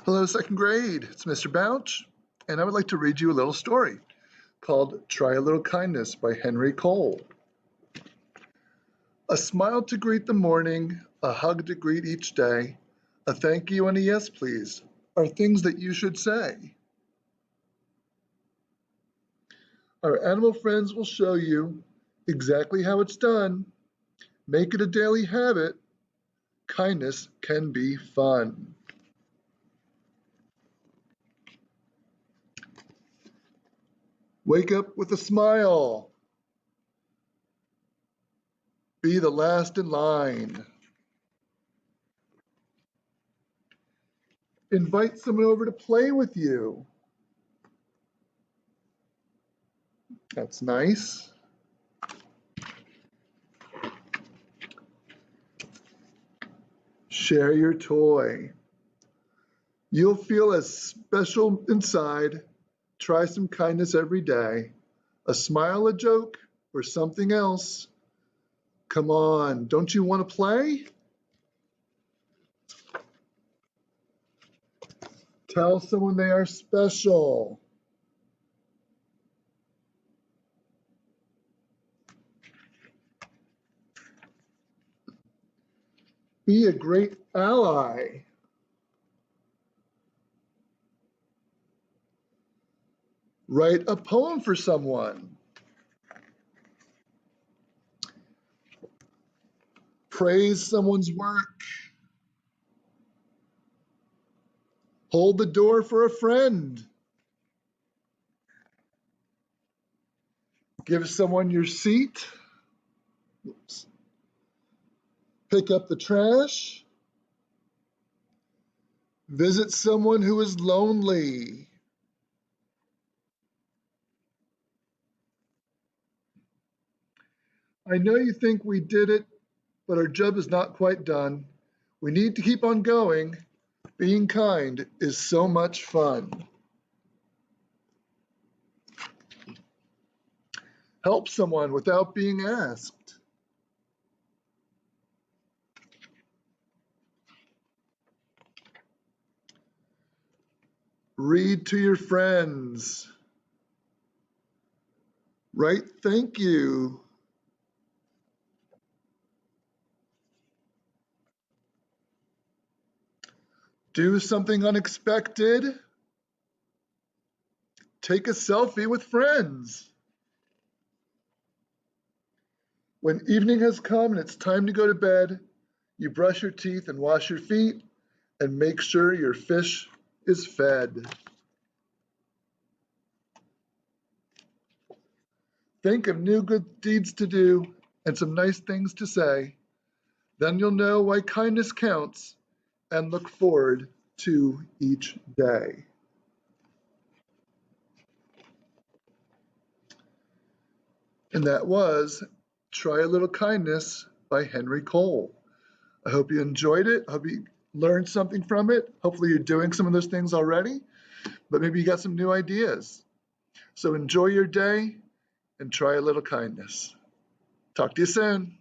Hello, second grade. It's Mr. Bouch, and I would like to read you a little story called Try a Little Kindness by Henry Cole. A smile to greet the morning, a hug to greet each day, a thank you and a yes please are things that you should say. Our animal friends will show you exactly how it's done. Make it a daily habit. Kindness can be fun. Wake up with a smile. Be the last in line. Invite someone over to play with you. That's nice. Share your toy. You'll feel as special inside. Try some kindness every day. A smile, a joke, or something else. Come on, don't you want to play? Tell someone they are special. Be a great ally. Write a poem for someone. Praise someone's work. Hold the door for a friend. Give someone your seat. Oops. Pick up the trash. Visit someone who is lonely. I know you think we did it, but our job is not quite done. We need to keep on going. Being kind is so much fun. Help someone without being asked. Read to your friends. Write thank you. Do something unexpected. Take a selfie with friends. When evening has come and it's time to go to bed, you brush your teeth and wash your feet and make sure your fish is fed. Think of new good deeds to do and some nice things to say. Then you'll know why kindness counts and look forward to each day. And that was Try a Little Kindness by Henry Cole. I hope you enjoyed it. I hope you learned something from it. Hopefully you're doing some of those things already, but maybe you got some new ideas. So enjoy your day and try a little kindness. Talk to you soon.